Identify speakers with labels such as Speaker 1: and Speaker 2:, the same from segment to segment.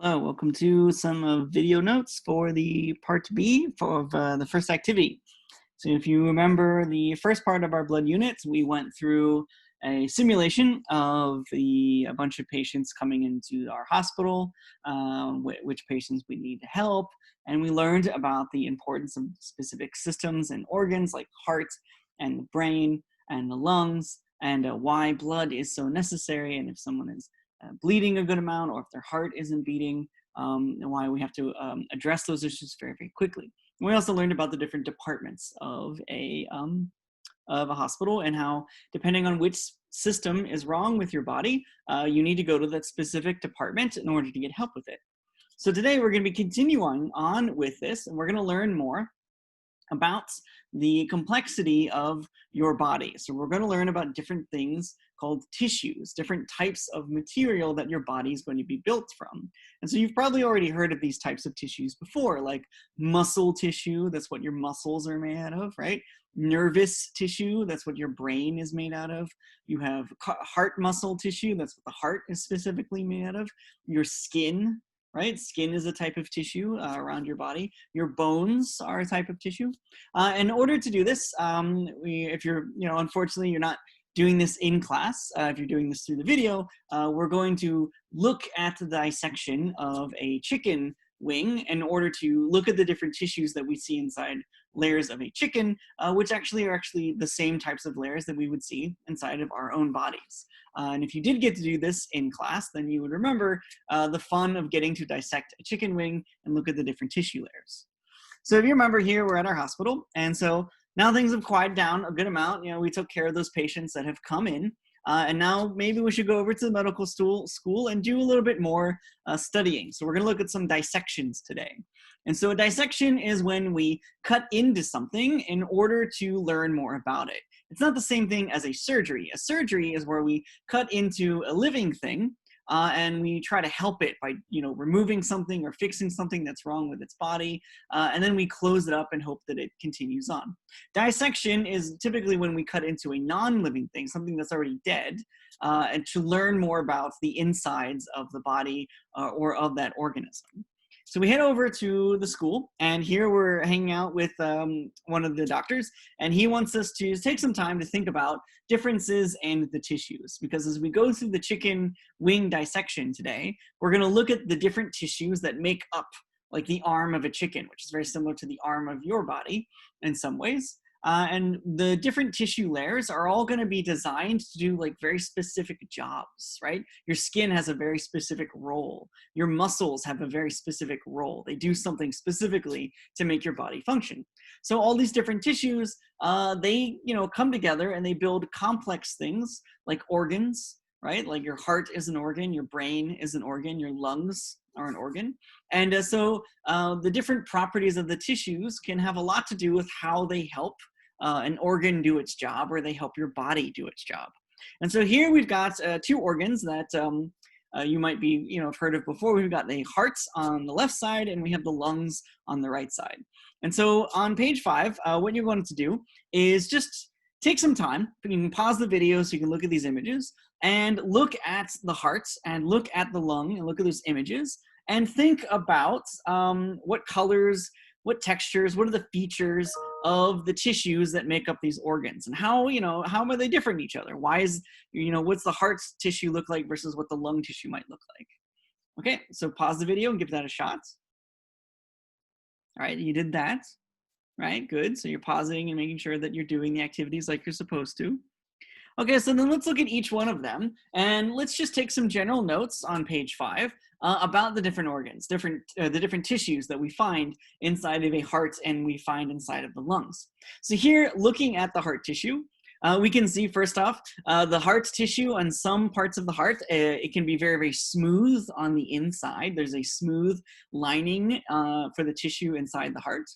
Speaker 1: Hello, welcome to some video notes for the part B of the first activity. So if you remember the first part of our blood units, we went through a simulation of a bunch of patients coming into our hospital, which patients we need to help, and we learned about the importance of specific systems and organs like heart and the brain and the lungs, and why blood is so necessary, and if someone is bleeding a good amount or if their heart isn't beating, and why we have to address those issues very, very quickly. And we also learned about the different departments of a hospital and how, depending on which system is wrong with your body, you need to go to that specific department in order to get help with it. So today we're going to be continuing on with this, and we're going to learn more about the complexity of your body. So we're going to learn about different things called tissues, different types of material that your body is going to be built from. And so you've probably already heard of these types of tissues before, like muscle tissue, that's what your muscles are made out of, right? Nervous tissue, that's what your brain is made out of. You have heart muscle tissue, that's what the heart is specifically made out of. Your skin, right? Skin is a type of tissue around your body. Your bones are a type of tissue. In order to do this, if you're, unfortunately, you're not doing this in class, if you're doing this through the video, we're going to look at the dissection of a chicken wing in order to look at the different tissues that we see inside layers of a chicken, which are actually the same types of layers that we would see inside of our own bodies. And if you did get to do this in class, then you would remember the fun of getting to dissect a chicken wing and look at the different tissue layers. So if you remember, here we're at our hospital, and so now things have quieted down a good amount. We took care of those patients that have come in, and now maybe we should go over to the medical school and do a little bit more studying. So we're going to look at some dissections today. And so a dissection is when we cut into something in order to learn more about it. It's not the same thing as a surgery. A surgery is where we cut into a living thing and we try to help it by, removing something or fixing something that's wrong with its body, and then we close it up and hope that it continues on. Dissection is typically when we cut into a non-living thing, something that's already dead, and to learn more about the insides of the body or of that organism. So we head over to the school, and here we're hanging out with one of the doctors, and he wants us to take some time to think about differences in the tissues, because as we go through the chicken wing dissection today, we're going to look at the different tissues that make up like the arm of a chicken, which is very similar to the arm of your body in some ways. And the different tissue layers are all going to be designed to do like very specific jobs, right? Your skin has a very specific role. Your muscles have a very specific role. They do something specifically to make your body function. So all these different tissues, they come together and they build complex things like organs, right? Like your heart is an organ, your brain is an organ, your lungs are an organ. And so the different properties of the tissues can have a lot to do with how they help an organ do its job, or they help your body do its job. And so here we've got two organs that you might be, have heard of before. We've got the heart on the left side and we have the lungs on the right side. And so on page 5, what you're going to do is just take some time. You can pause the video so you can look at these images and look at the heart and look at the lung and look at those images and think about what colors, what textures, what are the features of the tissues that make up these organs, and how are they different from each other? Why is, what's the heart tissue look like versus what the lung tissue might look like? Okay, so pause the video and give that a shot. All right, you did that. Right, good. So you're pausing and making sure that you're doing the activities like you're supposed to. Okay, so then let's look at each one of them, and let's just take some general notes on page 5 about the different organs, the different tissues that we find inside of a heart and we find inside of the lungs. So here, looking at the heart tissue, we can see first off, the heart tissue on some parts of the heart, it can be very, very smooth on the inside. There's a smooth lining for the tissue inside the heart.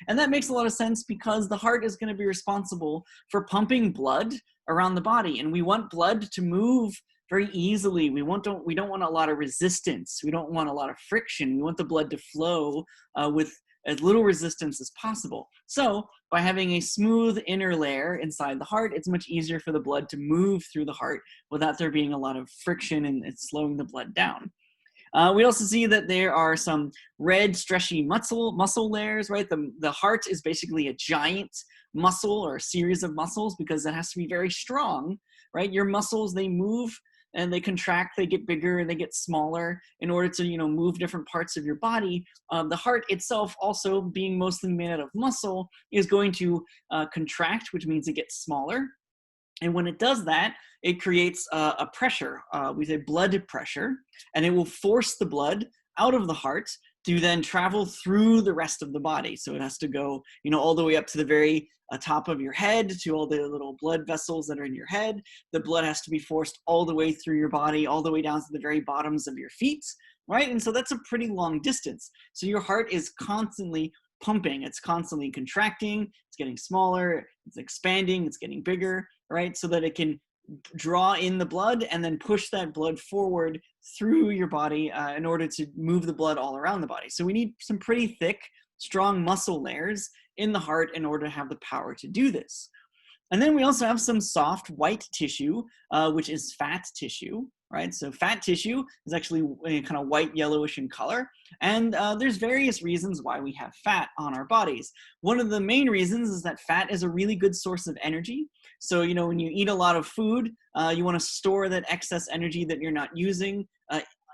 Speaker 1: And that makes a lot of sense because the heart is going to be responsible for pumping blood around the body, and we want blood to move very easily. We don't want a lot of resistance. We don't want a lot of friction. We want the blood to flow with as little resistance as possible. So by having a smooth inner layer inside the heart, it's much easier for the blood to move through the heart without there being a lot of friction and it's slowing the blood down. We also see that there are some red, stretchy muscle layers, right? The heart is basically a giant muscle or a series of muscles because it has to be very strong, right? Your muscles, they move and they contract, they get bigger and they get smaller in order to, move different parts of your body. The heart itself, also being mostly made out of muscle, is going to contract, which means it gets smaller. And when it does that, it creates a pressure, we say blood pressure, and it will force the blood out of the heart to then travel through the rest of the body. So it has to go, all the way up to the very top of your head, to all the little blood vessels that are in your head. The blood has to be forced all the way through your body, all the way down to the very bottoms of your feet, right? And so that's a pretty long distance. So your heart is constantly pumping, it's constantly contracting, it's getting smaller, it's expanding, it's getting bigger, right? So that it can draw in the blood and then push that blood forward through your body in order to move the blood all around the body. So we need some pretty thick, strong muscle layers in the heart in order to have the power to do this. And then we also have some soft white tissue, which is fat tissue, right? So fat tissue is actually kind of white yellowish in color. And there's various reasons why we have fat on our bodies. One of the main reasons is that fat is a really good source of energy. So, when you eat a lot of food, you want to store that excess energy that you're not using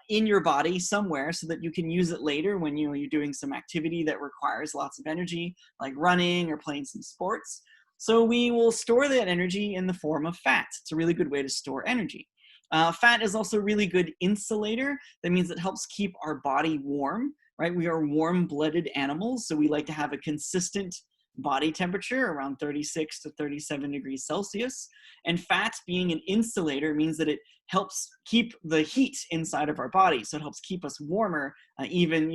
Speaker 1: in your body somewhere so that you can use it later when you're doing some activity that requires lots of energy, like running or playing some sports. So we will store that energy in the form of fat. It's a really good way to store energy. Fat is also a really good insulator. That means it helps keep our body warm, right? We are warm-blooded animals, so we like to have a consistent body temperature around 36 to 37 degrees Celsius. And fat, being an insulator, means that it helps keep the heat inside of our body. So it helps keep us warmer, even,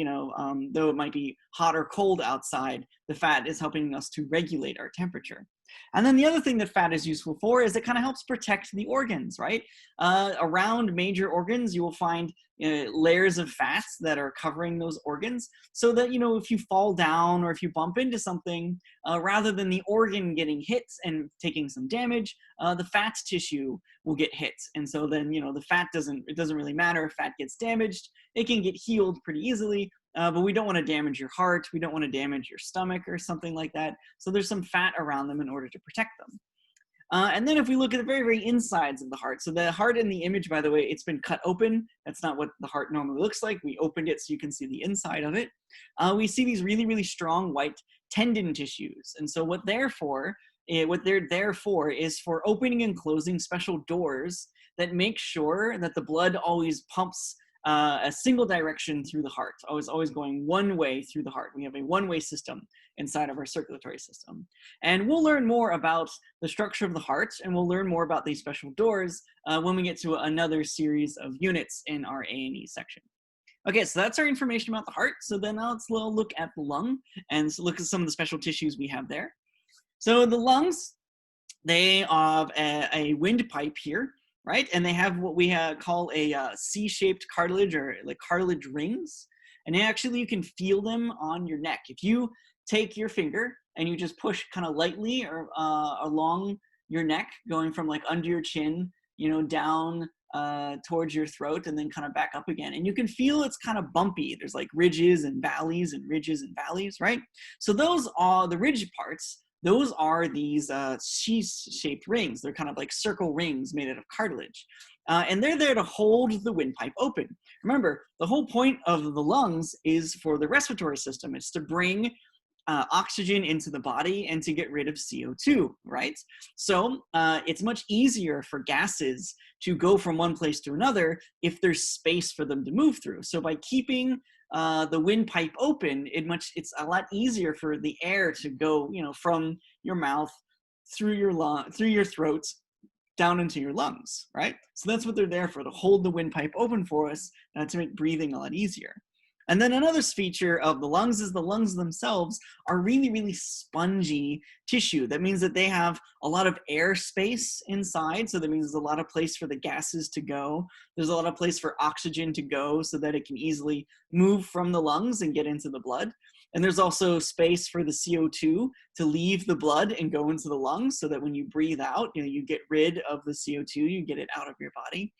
Speaker 1: though it might be hot or cold outside, the fat is helping us to regulate our temperature. And then the other thing that fat is useful for is it kind of helps protect the organs, right? Around major organs, you will find layers of fats that are covering those organs so that, if you fall down or if you bump into something, rather than the organ getting hit and taking some damage, the fat tissue will get hit. And so then, the fat it doesn't really matter if fat gets damaged. It can get healed pretty easily. But we don't want to damage your heart. We don't want to damage your stomach or something like that. So there's some fat around them in order to protect them. And then if we look at the very, very insides of the heart. So the heart in the image, by the way, it's been cut open. That's not what the heart normally looks like. We opened it so you can see the inside of it. We see these really, really strong white tendon tissues. And so what they're there for is for opening and closing special doors that make sure that the blood always pumps a single direction through the heart, always going one way through the heart. We have a one-way system inside of our circulatory system. And we'll learn more about the structure of the heart, and we'll learn more about these special doors when we get to another series of units in our A&E section. Okay, so that's our information about the heart. So then now let's look at the lung and look at some of the special tissues we have there. So the lungs, they have a windpipe here, right? And they have what we call a C-shaped cartilage, or like cartilage rings. And actually you can feel them on your neck. If you take your finger and you just push kind of lightly or along your neck, going from like under your chin, down towards your throat and then kind of back up again. And you can feel it's kind of bumpy. There's like ridges and valleys, right? So those are the ridge parts. Those are these C-shaped rings. They're kind of like circle rings made out of cartilage. And they're there to hold the windpipe open. Remember, the whole point of the lungs is for the respiratory system. It's to bring oxygen into the body and to get rid of CO2, right? So it's much easier for gases to go from one place to another if there's space for them to move through. So by keeping the windpipe open, it's a lot easier for the air to go, from your mouth through your throat down into your lungs, right? So that's what they're there for, to hold the windpipe open for us to make breathing a lot easier. And then another feature of the lungs is the lungs themselves are really, really spongy tissue. That means that they have a lot of air space inside. So that means there's a lot of place for the gases to go. There's a lot of place for oxygen to go so that it can easily move from the lungs and get into the blood. And there's also space for the CO2 to leave the blood and go into the lungs so that when you breathe out, you get rid of the CO2, you get it out of your body.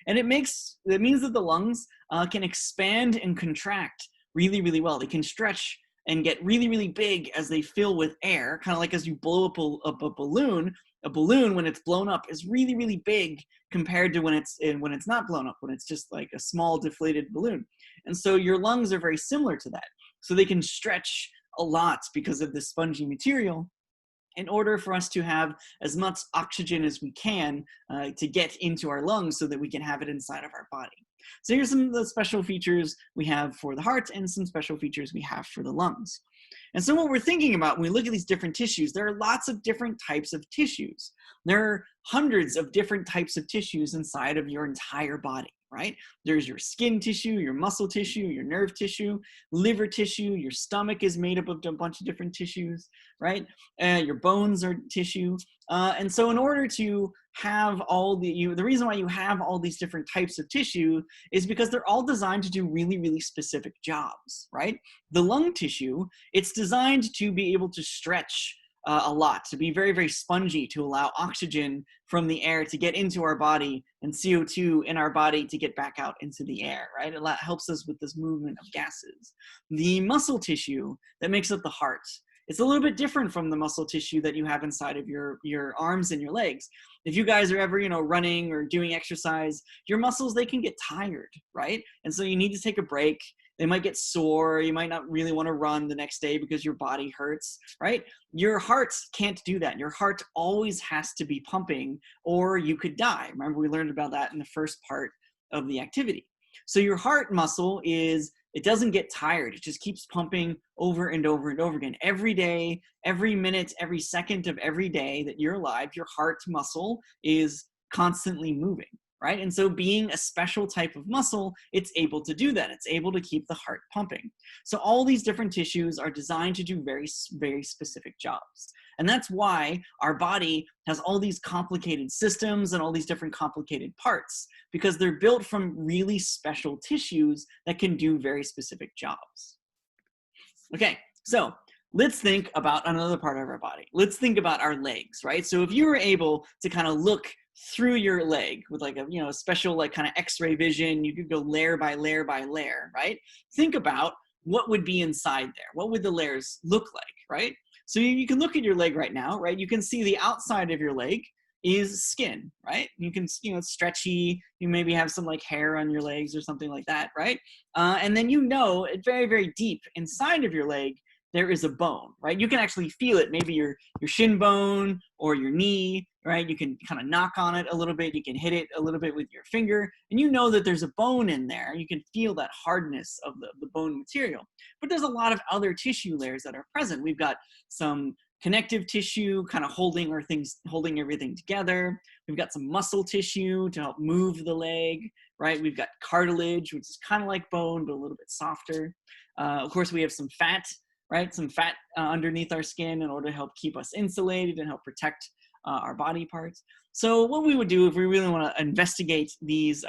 Speaker 1: And it means that the lungs can expand and contract really, really well. They can stretch and get really, really big as they fill with air, kind of like as you blow up a balloon. A balloon, when it's blown up, is really, really big compared to when it's not blown up, when it's just like a small deflated balloon. And so your lungs are very similar to that. So they can stretch a lot because of this spongy material, in order for us to have as much oxygen as we can to get into our lungs so that we can have it inside of our body. So here's some of the special features we have for the heart and some special features we have for the lungs. And so what we're thinking about when we look at these different tissues, there are lots of different types of tissues. There are hundreds of different types of tissues inside of your entire body, right? There's your skin tissue, your muscle tissue, your nerve tissue, liver tissue, your stomach is made up of a bunch of different tissues, right? Your bones are tissue. And so in order to have the reason why you have all these different types of tissue is because they're all designed to do really, really specific jobs, right? The lung tissue, it's designed to be able to stretch a lot, to be very, very spongy, to allow oxygen from the air to get into our body and CO2 in our body to get back out into the air, right? It helps us with this movement of gases. The muscle tissue that makes up the heart, it's a little bit different from the muscle tissue that you have inside of your arms and your legs. If you guys are ever, running or doing exercise, your muscles, they can get tired, right? And so you need to take a break. They might get sore. You might not really want to run the next day because your body hurts, right? Your heart can't do that. Your heart always has to be pumping or you could die. Remember, we learned about that in the first part of the activity. So your heart muscle it doesn't get tired. It just keeps pumping over and over and over again. Every day, every minute, every second of every day that you're alive, your heart muscle is constantly moving, right? And so being a special type of muscle, it's able to do that. It's able to keep the heart pumping. So all these different tissues are designed to do very, very specific jobs. And that's why our body has all these complicated systems and all these different complicated parts, because they're built from really special tissues that can do very specific jobs. Okay, so let's think about another part of our body. Let's think about our legs, right? So if you were able to kind of look through your leg with like a special like kind of x-ray vision, you could go layer by layer by layer, right? Think about what would be inside there. What would the layers look like, right? So you can look at your leg right now, right? You can see the outside of your leg is skin, right? You can, it's stretchy. You maybe have some like hair on your legs or something like that, right? And then very, very deep inside of your leg, there is a bone, right? You can actually feel it, maybe your shin bone or your knee, right? You can kind of knock on it a little bit. You can hit it a little bit with your finger, and you know that there's a bone in there. You can feel that hardness of the bone material. But there's a lot of other tissue layers that are present. We've got some connective tissue kind of holding everything together. We've got some muscle tissue to help move the leg, right? We've got cartilage, which is kind of like bone, but a little bit softer. Of course, we have some fat, right? Some fat underneath our skin in order to help keep us insulated and help protect our body parts. So what we would do if we really want to investigate these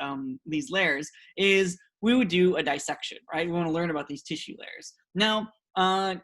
Speaker 1: layers is we would do a dissection, right? We want to learn about these tissue layers. Now,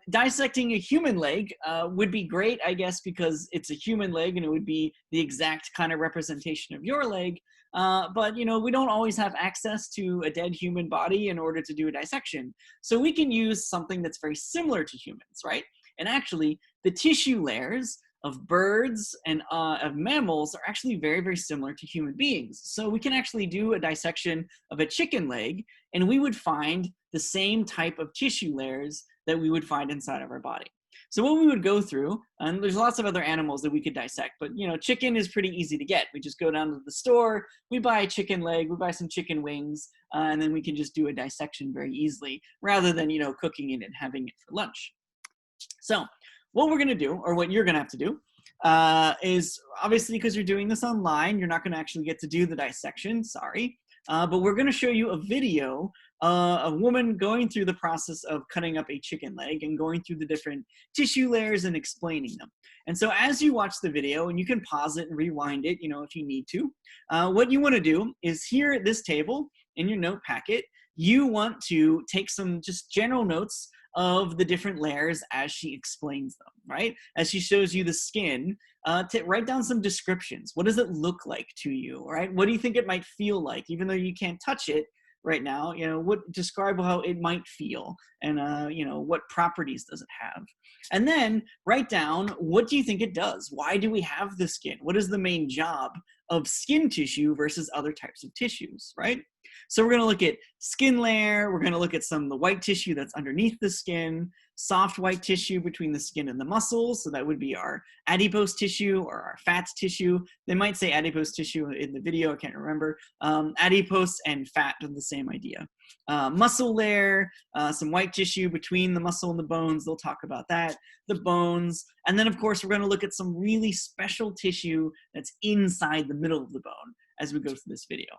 Speaker 1: dissecting a human leg would be great, I guess, because it's a human leg and it would be the exact kind of representation of your leg. But we don't always have access to a dead human body in order to do a dissection. So we can use something that's very similar to humans, right? And actually, the tissue layers of birds and of mammals are actually very, very similar to human beings. So we can actually do a dissection of a chicken leg, and we would find the same type of tissue layers that we would find inside of our body. So what we would go through, and there's lots of other animals that we could dissect, but chicken is pretty easy to get. We just go down to the store, we buy a chicken leg, we buy some chicken wings, and then we can just do a dissection very easily, rather than cooking it and having it for lunch. So what we're gonna do, or what you're gonna have to do, is obviously, because you're doing this online, you're not gonna actually get to do the dissection, sorry. But we're gonna show you a video a woman going through the process of cutting up a chicken leg and going through the different tissue layers and explaining them. And so as you watch the video, and you can pause it and rewind it, if you need to, what you want to do is here at this table in your note packet, you want to take some just general notes of the different layers as she explains them, right? As she shows you the skin, to write down some descriptions. What does it look like to you, right? What do you think it might feel like? Even though you can't touch it right now, describe how it might feel, and what properties does it have? And then write down, what do you think it does? Why do we have the skin? What is the main job of skin tissue versus other types of tissues, right? So we're going to look at skin layer. We're going to look at some of the white tissue that's underneath the skin, soft white tissue between the skin and the muscles. So that would be our adipose tissue or our fat tissue. They might say adipose tissue in the video. I can't remember. Adipose and fat are the same idea. Muscle layer, some white tissue between the muscle and the bones. They'll talk about that. The bones. And then, of course, we're going to look at some really special tissue that's inside the middle of the bone as we go through this video.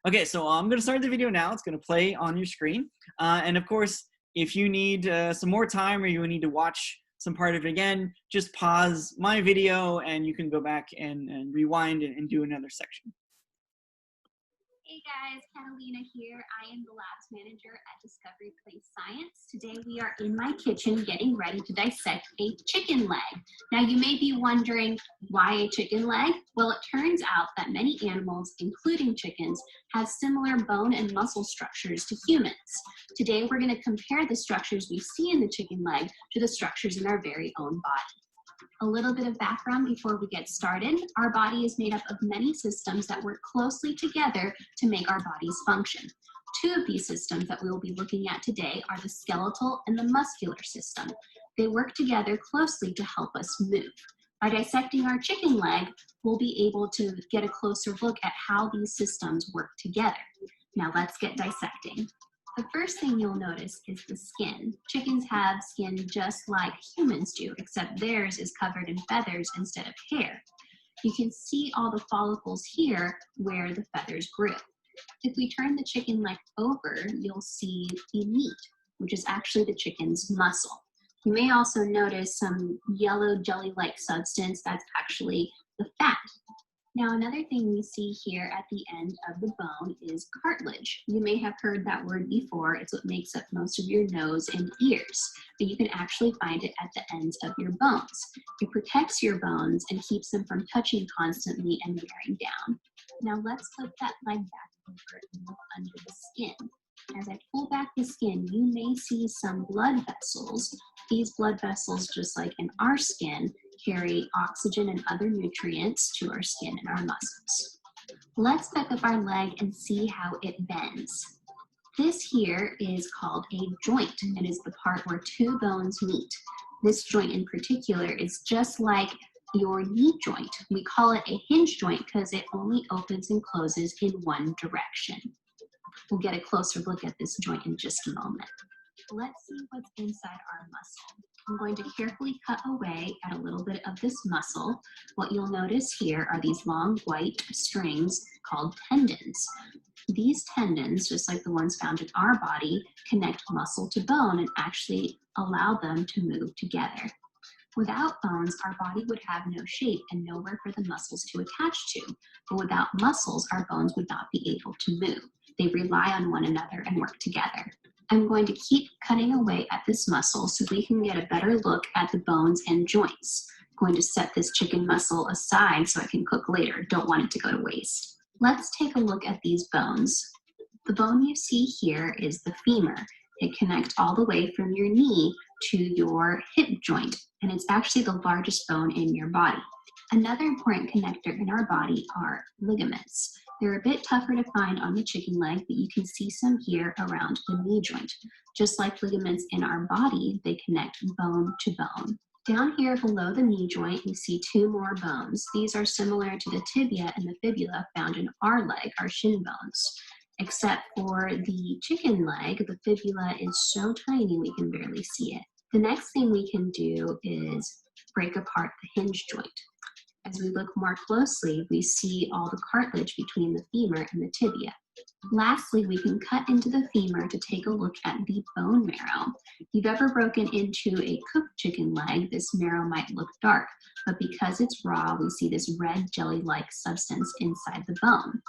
Speaker 1: Okay, so I'm going to start the video now. It's going to play on your screen. And of course, if you need some more time or you need to watch some part of it again, just pause my video and you can go back and rewind and do another section.
Speaker 2: Hey guys, Catalina here. I am the labs manager at Discovery Place Science. Today we are in my kitchen getting ready to dissect a chicken leg. Now you may be wondering, why a chicken leg? Well, it turns out that many animals, including chickens, have similar bone and muscle structures to humans. Today we're going to compare the structures we see in the chicken leg to the structures in our very own body. A little bit of background before we get started. Our body is made up of many systems that work closely together to make our bodies function. Two of these systems that we will be looking at today are the skeletal and the muscular system. They work together closely to help us move. By dissecting our chicken leg, we'll be able to get a closer look at how these systems work together. Now let's get dissecting. The first thing you'll notice is the skin. Chickens have skin just like humans do, except theirs is covered in feathers instead of hair. You can see all the follicles here where the feathers grew. If we turn the chicken leg over, you'll see the meat, which is actually the chicken's muscle. You may also notice some yellow jelly-like substance that's actually the fat. Now, another thing we see here at the end of the bone is cartilage. You may have heard that word before. It's what makes up most of your nose and ears, but you can actually find it at the ends of your bones. It protects your bones and keeps them from touching constantly and wearing down. Now, let's flip that leg back over and look under the skin. As I pull back the skin, you may see some blood vessels. These blood vessels, just like in our skin, carry oxygen and other nutrients to our skin and our muscles. Let's pick up our leg and see how it bends. This here is called a joint and is the part where two bones meet. This joint in particular is just like your knee joint. We call it a hinge joint because it only opens and closes in one direction. We'll get a closer look at this joint in just a moment. Let's see what's inside our muscle. I'm going to carefully cut away at a little bit of this muscle. What you'll notice here are these long white strings called tendons. These tendons, just like the ones found in our body, connect muscle to bone and actually allow them to move together. Without bones, our body would have no shape and nowhere for the muscles to attach to. But without muscles, our bones would not be able to move. They rely on one another and work together. I'm going to keep cutting away at this muscle so we can get a better look at the bones and joints. I'm going to set this chicken muscle aside so I can cook later. Don't want it to go to waste. Let's take a look at these bones. The bone you see here is the femur. It connects all the way from your knee to your hip joint, and it's actually the largest bone in your body. Another important connector in our body are ligaments. They're a bit tougher to find on the chicken leg, but you can see some here around the knee joint. Just like ligaments in our body, they connect bone to bone. Down here below the knee joint, we see two more bones. These are similar to the tibia and the fibula found in our leg, our shin bones. Except for the chicken leg, the fibula is so tiny we can barely see it. The next thing we can do is break apart the hinge joint. As we look more closely, we see all the cartilage between the femur and the tibia. Lastly, we can cut into the femur to take a look at the bone marrow. If you've ever broken into a cooked chicken leg, this marrow might look dark, but because it's raw, we see this red jelly-like substance inside the bone.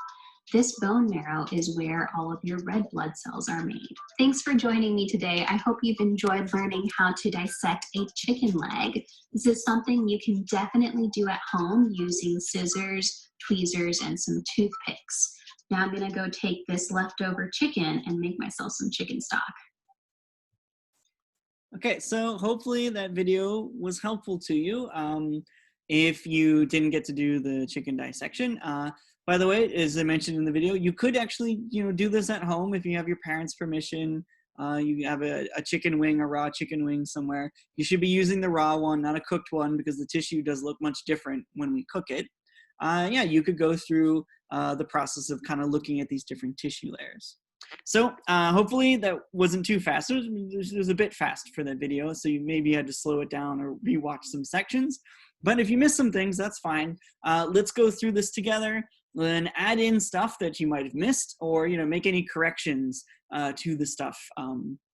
Speaker 2: This bone marrow is where all of your red blood cells are made. Thanks for joining me today. I hope you've enjoyed learning how to dissect a chicken leg. This is something you can definitely do at home using scissors, tweezers, and some toothpicks. Now I'm gonna go take this leftover chicken and make myself some chicken stock.
Speaker 1: Okay, so hopefully that video was helpful to you. If you didn't get to do the chicken dissection, by the way, as I mentioned in the video, you could actually, do this at home if you have your parents' permission. You have a chicken wing, a raw chicken wing somewhere. You should be using the raw one, not a cooked one, because the tissue does look much different when we cook it. Yeah, you could go through the process of kind of looking at these different tissue layers. So hopefully that wasn't too fast. It was a bit fast for that video, so you maybe had to slow it down or rewatch some sections. But if you missed some things, that's fine. Let's go through this together and add in stuff that you might have missed, or make any corrections to the stuff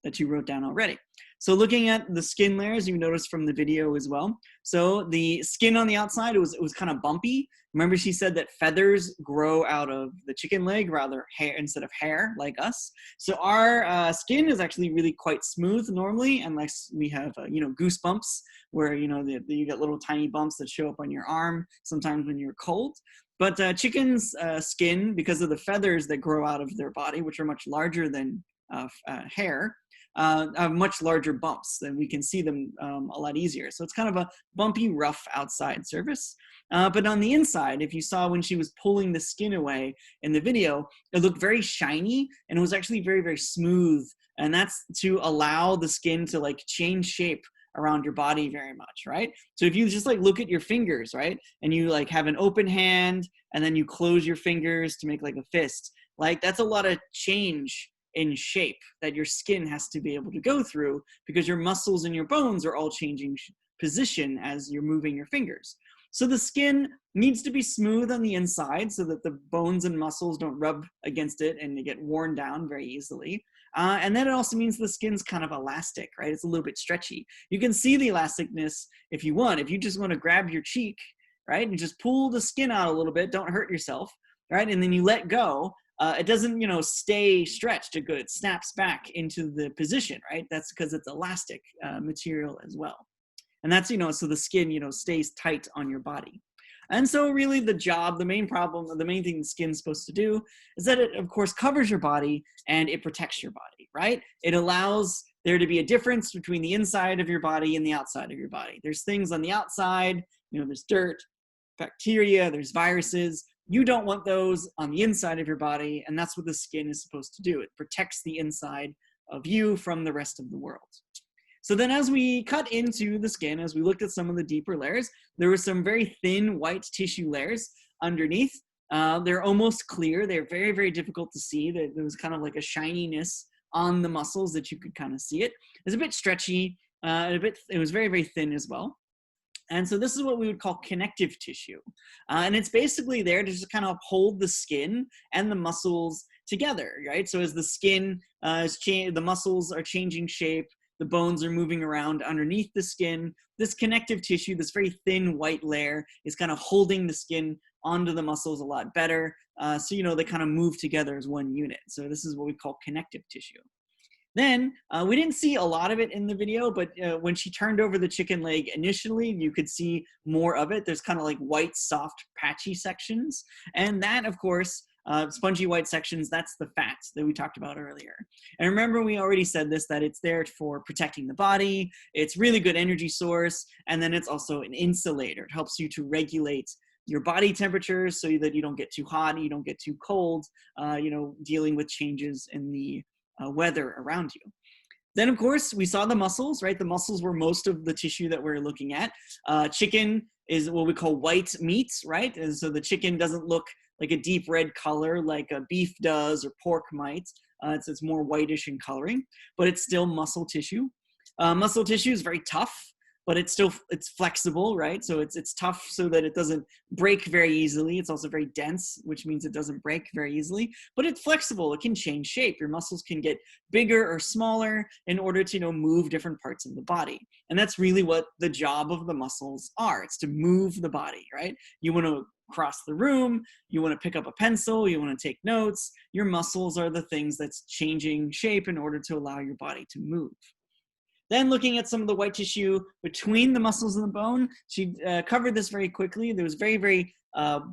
Speaker 1: that you wrote down already. So looking at the skin layers, you noticed from the video as well. So the skin on the outside, it was kind of bumpy. Remember, she said that feathers grow out of the chicken leg rather hair instead of hair, like us. So our skin is actually really quite smooth normally, unless we have goosebumps, where you get little tiny bumps that show up on your arm sometimes when you're cold. But chicken's skin, because of the feathers that grow out of their body, which are much larger than hair, have much larger bumps, and we can see them a lot easier. So it's kind of a bumpy, rough outside surface. But on the inside, if you saw when she was pulling the skin away in the video, it looked very shiny, and it was actually very, very smooth. And that's to allow the skin to like change shape around your body very much, right? So if you just like look at your fingers, right, and you like have an open hand and then you close your fingers to make like a fist, like that's a lot of change in shape that your skin has to be able to go through, because your muscles and your bones are all changing position as you're moving your fingers. So the skin needs to be smooth on the inside so that the bones and muscles don't rub against it and they get worn down very easily. And then it also means the skin's kind of elastic, right? It's a little bit stretchy. You can see the elasticness if you want. If you just want to grab your cheek, right, and just pull the skin out a little bit, don't hurt yourself, right? And then you let go. It doesn't, stay stretched. It snaps back into the position, right? That's because it's elastic material as well. And that's, so the skin, stays tight on your body. And so really the main thing the skin's supposed to do is that it, of course, covers your body and it protects your body, right? It allows there to be a difference between the inside of your body and the outside of your body. There's things on the outside, there's dirt, bacteria, there's viruses. You don't want those on the inside of your body, and that's what the skin is supposed to do. It protects the inside of you from the rest of the world. So then as we cut into the skin, as we looked at some of the deeper layers, there were some very thin white tissue layers underneath. They're almost clear. They're very, very difficult to see. There was kind of like a shininess on the muscles that you could kind of see it. It's a bit stretchy. It was very, very thin as well. And so this is what we would call connective tissue. And it's basically there to just kind of hold the skin and the muscles together, right? So as the skin the muscles are changing shape, the bones are moving around underneath the skin, this connective tissue, this very thin white layer, is kind of holding the skin onto the muscles a lot better. So, they kind of move together as one unit. So this is what we call connective tissue. Then we didn't see a lot of it in the video, but when she turned over the chicken leg initially, you could see more of it. There's kind of like white, soft, patchy sections. And that, of course, spongy white sections, that's the fat that we talked about earlier. And remember, we already said this, that it's there for protecting the body. It's really good energy source. And then it's also an insulator. It helps you to regulate your body temperature so that you don't get too hot, you don't get too cold, dealing with changes in the weather around you. Then, of course, we saw the muscles, right? The muscles were most of the tissue that we're looking at. Chicken is what we call white meat, right? And so the chicken doesn't look like a deep red color like a beef does or pork might. It's more whitish in coloring, but it's still muscle tissue. Muscle tissue is very tough, but it's flexible, right? So it's tough so that it doesn't break very easily. It's also very dense, which means it doesn't break very easily, but it's flexible. It can change shape. Your muscles can get bigger or smaller in order to, move different parts of the body. And that's really what the job of the muscles are. It's to move the body, right? You want to cross the room, you want to pick up a pencil, you want to take notes. Your muscles are the things that's changing shape in order to allow your body to move. Then looking at some of the white tissue between the muscles and the bone, she covered this very quickly. There was very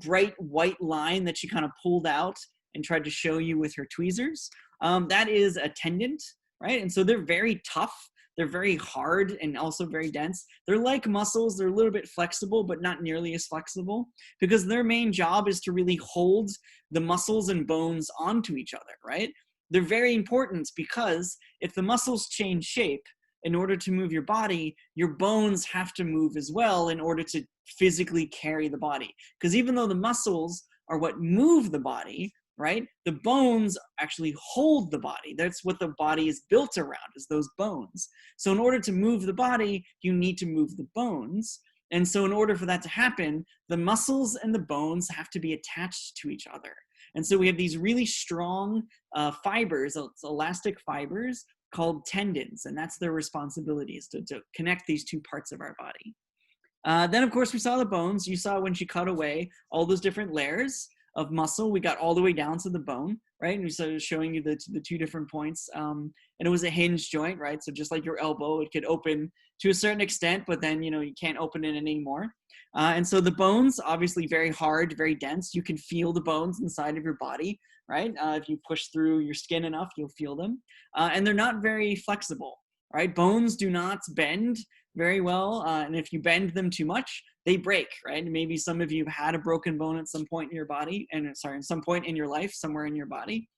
Speaker 1: bright white line that she kind of pulled out and tried to show you with her tweezers. That is a tendon, right? And so they're very tough. They're very hard and also very dense. They're like muscles. They're a little bit flexible, but not nearly as flexible, because their main job is to really hold the muscles and bones onto each other, right? They're very important because if the muscles change shape, in order to move your body, your bones have to move as well in order to physically carry the body. Because even though the muscles are what move the body, right, the bones actually hold the body. That's what the body is built around, is those bones. So in order to move the body, you need to move the bones. And so in order for that to happen, the muscles and the bones have to be attached to each other. And so we have these really strong fibers, elastic fibers, called tendons, and that's their responsibilities to connect these two parts of our body. Then, of course, we saw the bones. You saw when she cut away all those different layers of muscle, we got all the way down to the bone, right? And we started showing you the two different points. And it was a hinge joint, right? So just like your elbow, it could open to a certain extent, but then, you can't open it anymore. And so the bones, obviously very hard, very dense. You can feel the bones inside of your body, right? If you push through your skin enough, you'll feel them. And they're not very flexible, right? Bones do not bend very well. And if you bend them too much, they break, right? Maybe some of you had a broken bone at some point in your body, at some point in your life, somewhere in your body.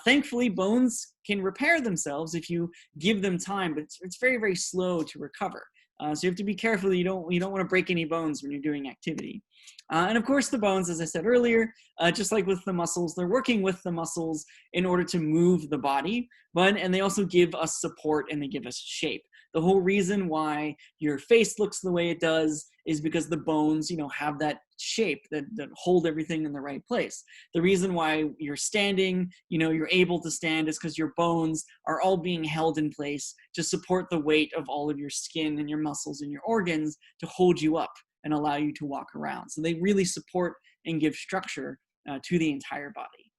Speaker 1: Thankfully, bones can repair themselves if you give them time, but it's very slow to recover. So you have to be careful. You don't want to break any bones when you're doing activity. And of course, the bones, as I said earlier, just like with the muscles, they're working with the muscles in order to move the body, and they also give us support and they give us shape. The whole reason why your face looks the way it does is because the bones, have that shape that hold everything in the right place. The reason why you're standing, you're able to stand is because your bones are all being held in place to support the weight of all of your skin and your muscles and your organs to hold you up and allow you to walk around. So they really support and give structure to the entire body.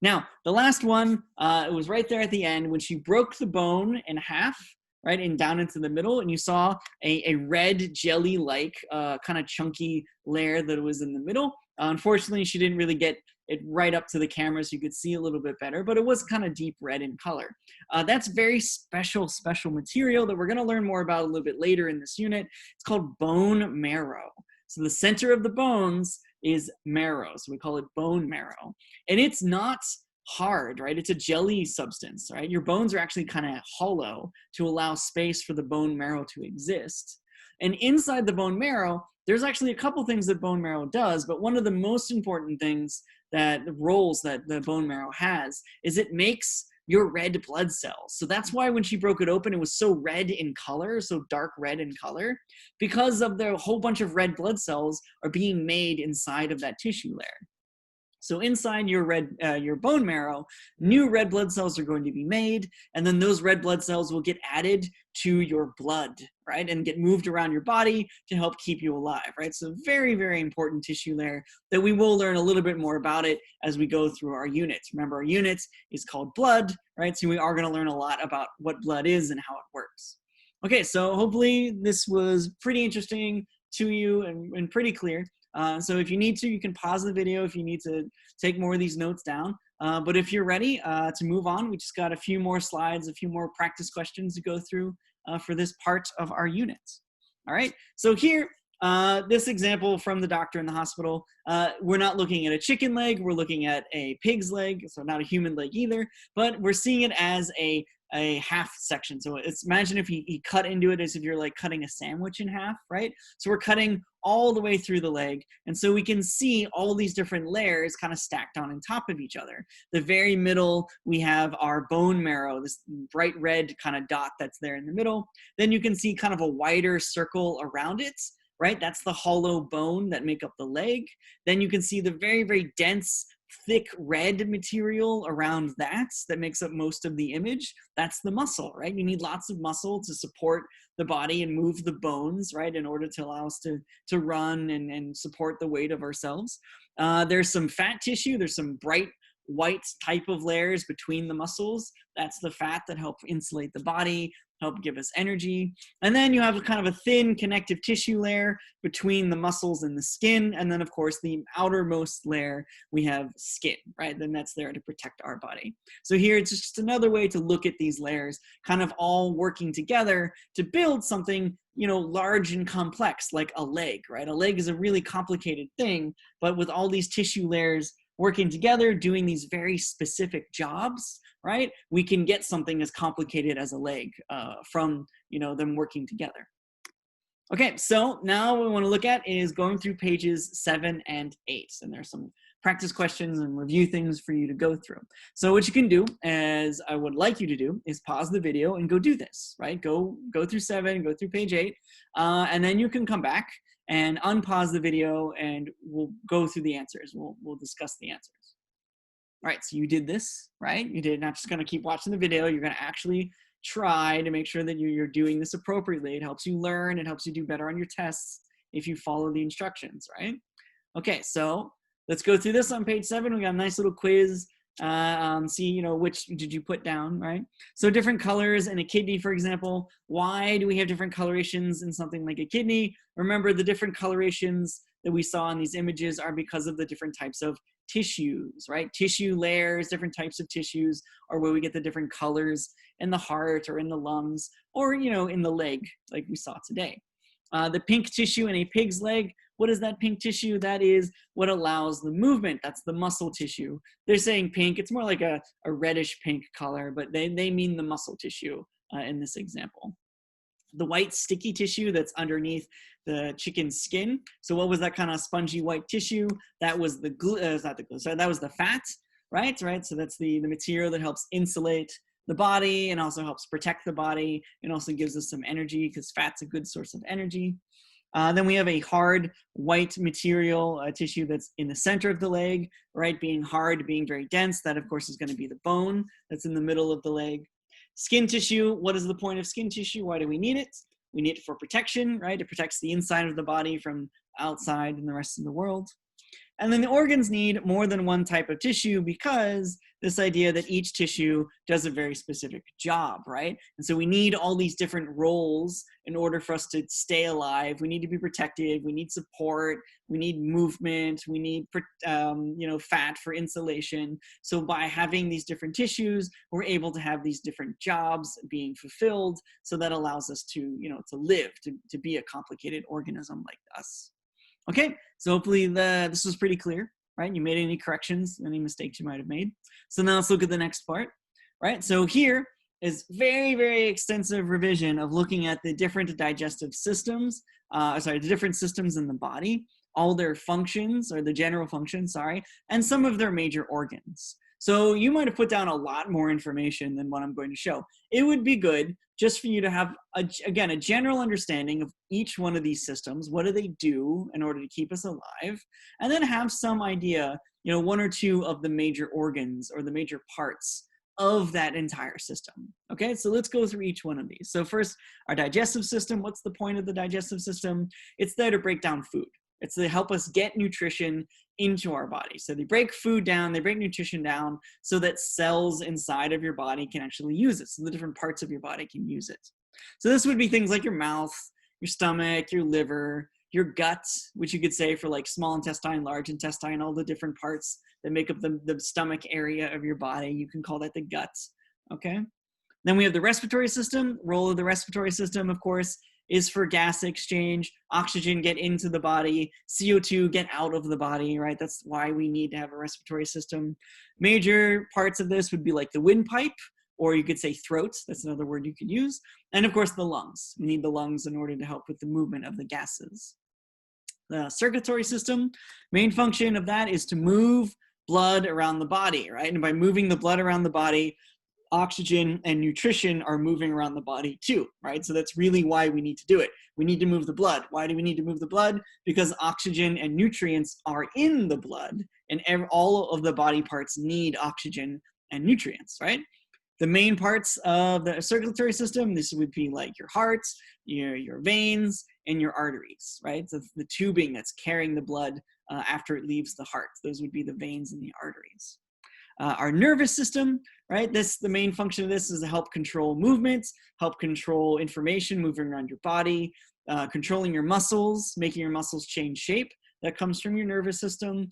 Speaker 1: Now, the last one, it was right there at the end when she broke the bone in half, right, and down into the middle, and you saw a red jelly-like kind of chunky layer that was in the middle. Unfortunately, she didn't really get it right up to the camera so you could see a little bit better, but it was kind of deep red in color. That's very special material that we're going to learn more about a little bit later in this unit. It's called bone marrow. So the center of the bones is marrow, so we call it bone marrow. And it's not hard, right? It's a jelly substance, right? Your bones are actually kind of hollow to allow space for the bone marrow to exist. And inside the bone marrow, there's actually a couple things that bone marrow does, but one of the most important things the roles that the bone marrow has is it makes your red blood cells. So that's why when she broke it open, it was so red in color, so dark red in color, because of the whole bunch of red blood cells are being made inside of that tissue layer. So inside your bone marrow, new red blood cells are going to be made, and then those red blood cells will get added to your blood, right, and get moved around your body to help keep you alive, right? So very important tissue layer that we will learn a little bit more about it as we go through our units. Remember, our units is called blood, right? So we are going to learn a lot about what blood is and how it works. Okay, so hopefully this was pretty interesting to you and pretty clear. So if you need to, you can pause the video if you need to take more of these notes down. But if you're ready to move on, we just got a few more slides, a few more practice questions to go through for this part of our unit. All right, so here, this example from the doctor in the hospital, we're not looking at a chicken leg, we're looking at a pig's leg, so not a human leg either, but we're seeing it as a half section. So imagine if you cut into it as if you're like cutting a sandwich in half, right? So we're cutting all the way through the leg. And so we can see all these different layers kind of stacked on top of each other. The very middle, we have our bone marrow, this bright red kind of dot that's there in the middle. Then you can see kind of a wider circle around it, right? That's the hollow bone that make up the leg. Then you can see the very dense thick red material around that makes up most of the image. That's the muscle, right? You need lots of muscle to support the body and move the bones, right, in order to allow us to run and support the weight of ourselves. There's some fat tissue. There's some bright white type of layers between the muscles. That's the fat that help insulate the body, help give us energy. And then you have a kind of a thin connective tissue layer between the muscles and the skin. And then of course the outermost layer, we have skin, right? Then that's there to protect our body. So here it's just another way to look at these layers kind of all working together to build something, you know, large and complex, like a leg, right? A leg is a really complicated thing, but with all these tissue layers working together, doing these very specific jobs, right? We can get something as complicated as a leg from, you know, them working together. Okay, so now what we want to look at is going through pages 7 and 8. And there's some practice questions and review things for you to go through. So what you can do, as I would like you to do, is pause the video and go do this, right? Go through 7, go through page 8, and then you can come back and unpause the video and we'll go through the answers. We'll discuss the answers. All right, so you did this, right? You did not just gonna keep watching the video, you're gonna actually try to make sure that you're doing this appropriately. It helps you learn, it helps you do better on your tests if you follow the instructions, right? Okay, so let's go through this on page 7. We got a nice little quiz. See, you know, which did you put down, right? So different colors in a kidney, for example. Why do we have different colorations in something like a kidney? Remember, the different colorations that we saw in these images are because of the different types of tissues, right? Tissue layers, different types of tissues are where we get the different colors in the heart or in the lungs or, you know, in the leg like we saw today. The pink tissue in a pig's leg, what is that pink tissue? That is what allows the movement. That's the muscle tissue. They're saying pink. It's more like a reddish pink color, but they mean the muscle tissue in this example. The white sticky tissue that's underneath the chicken's skin. So what was that kind of spongy white tissue? That was the glue, not the glue, sorry, that was the fat, right? So that's the material that helps insulate the body and also helps protect the body and also gives us some energy because fat's a good source of energy. Then we have a hard white material tissue that's in the center of the leg, right? Being hard, being very dense. That of course is going to be the bone that's in the middle of the leg. Skin tissue, what is the point of skin tissue? Why do we need it? We need it for protection, right? It protects the inside of the body from outside and the rest of the world. And then the organs need more than one type of tissue because this idea that each tissue does a very specific job, right? And so we need all these different roles in order for us to stay alive. We need to be protected. We need support. We need movement. We need, you know, fat for insulation. So by having these different tissues, we're able to have these different jobs being fulfilled. So that allows us to, you know, to live, to be a complicated organism like us. Okay, so hopefully this was pretty clear, right? You made any corrections, any mistakes you might have made. So now let's look at the next part, right? So here is very, very extensive revision of looking at the different digestive systems, the different systems in the body, all their functions, or the general functions, sorry, and some of their major organs. So you might have put down a lot more information than what I'm going to show. It would be good just for you to have, again, a general understanding of each one of these systems. What do they do in order to keep us alive? And then have some idea, you know, 1 or 2 of the major organs or the major parts of that entire system. Okay, so let's go through each one of these. So first, our digestive system. What's the point of the digestive system? It's there to break down food. It's to help us get nutrition into our body. So they break food down, they break nutrition down so that cells inside of your body can actually use it. So the different parts of your body can use it. So this would be things like your mouth, your stomach, your liver, your gut, which you could say for like small intestine, large intestine, all the different parts that make up the stomach area of your body. You can call that the gut, okay? Then we have the respiratory system. Role of the respiratory system, of course, is for gas exchange, oxygen get into the body, CO2 get out of the body, right? That's why we need to have a respiratory system. Major parts of this would be like the windpipe, or you could say throat. That's another word you could use. And of course, the lungs. We need the lungs in order to help with the movement of the gases. The circulatory system, main function of that is to move blood around the body, right? And by moving the blood around the body, oxygen and nutrition are moving around the body too, right? So that's really why we need to do it. We need to move the blood. Why do we need to move the blood? Because oxygen and nutrients are in the blood and all of the body parts need oxygen and nutrients, right? The main parts of the circulatory system, this would be like your heart, your veins, and your arteries, right? So the tubing that's carrying the blood after it leaves the heart. Those would be the veins and the arteries. Our nervous system, right? The main function of this is to help control movement, help control information moving around your body, controlling your muscles, making your muscles change shape. That comes from your nervous system.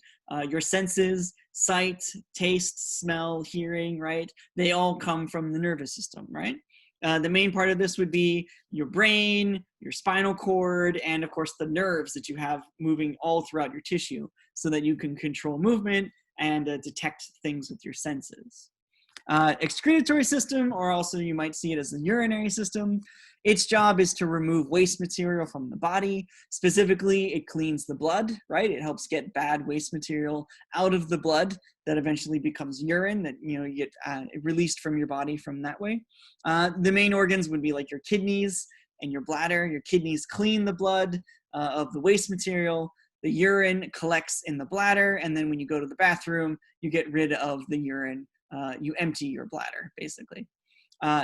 Speaker 1: Your senses, sight, taste, smell, hearing, right? They all come from the nervous system, right? The main part of this would be your brain, your spinal cord, and of course the nerves that you have moving all throughout your tissue so that you can control movement and detect things with your senses. Excretory system, or also you might see it as the urinary system. Its job is to remove waste material from the body. Specifically, it cleans the blood, right? It helps get bad waste material out of the blood that eventually becomes urine that you get released from your body from that way. The main organs would be like your kidneys and your bladder. Your kidneys clean the blood of the waste material. The urine collects in the bladder, and then when you go to the bathroom, you get rid of the urine. You empty your bladder, basically.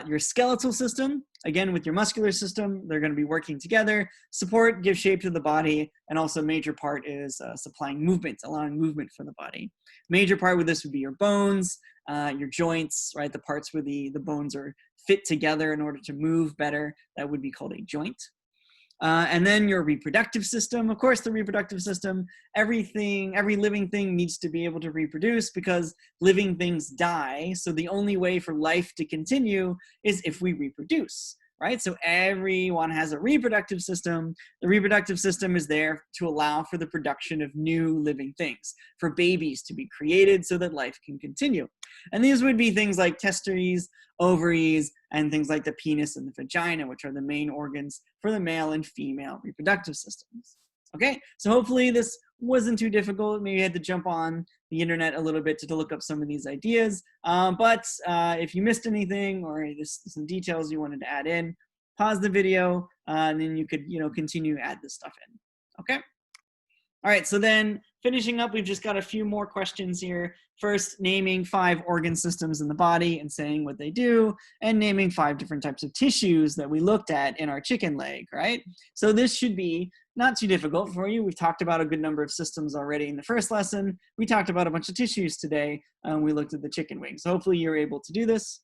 Speaker 1: Your skeletal system, again, with your muscular system, they're going to be working together. Support, give shape to the body, and also major part is supplying movement, allowing movement for the body. Major part with this would be your bones, your joints, right? The parts where the bones are fit together in order to move better. That would be called a joint. And then your reproductive system. Of course, the reproductive system, every living thing needs to be able to reproduce because living things die. So the only way for life to continue is if we reproduce, right? So everyone has a reproductive system. The reproductive system is there to allow for the production of new living things, for babies to be created so that life can continue. And these would be things like testes, ovaries, and things like the penis and the vagina, which are the main organs for the male and female reproductive systems. Okay, so hopefully this wasn't too difficult. Maybe you had to jump on the internet a little bit to look up some of these ideas. But if you missed anything or there's some details you wanted to add in, pause the video and then you could continue to add this stuff in. Okay. All right, so then finishing up, we've just got a few more questions here. First, naming 5 organ systems in the body and saying what they do, and naming 5 different types of tissues that we looked at in our chicken leg, right? So this should be not too difficult for you. We've talked about a good number of systems already in the first lesson. We talked about a bunch of tissues today, and we looked at the chicken wing. So hopefully you're able to do this.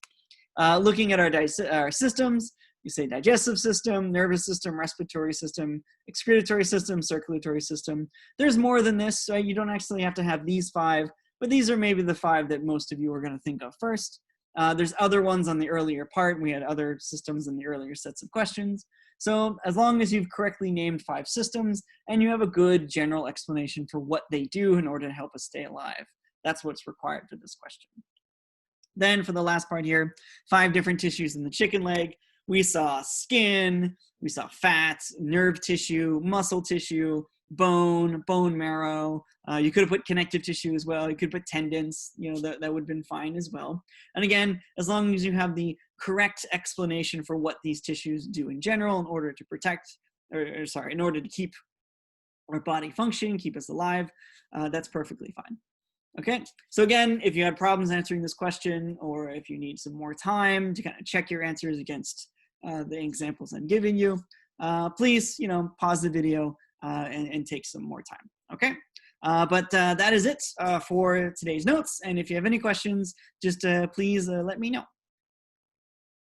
Speaker 1: Looking at our systems, you say digestive system, nervous system, respiratory system, excretory system, circulatory system. There's more than this, so you don't actually have to have these 5, but these are maybe the 5 that most of you are going to think of first. There's other ones on the earlier part. We had other systems in the earlier sets of questions. So as long as you've correctly named 5 systems and you have a good general explanation for what they do in order to help us stay alive, that's what's required for this question. Then for the last part here, 5 different tissues in the chicken leg. We saw skin, we saw fat, nerve tissue, muscle tissue, bone marrow. You could have put connective tissue as well. You could put tendons, that would have been fine as well. And again, as long as you have the correct explanation for what these tissues do in general in order to protect, in order to keep our body functioning, keep us alive, that's perfectly fine. Okay, so again, if you had problems answering this question, or if you need some more time to kind of check your answers against the examples I'm giving you, please, pause the video and take some more time. Okay, but that is it for today's notes. And if you have any questions, just please let me know.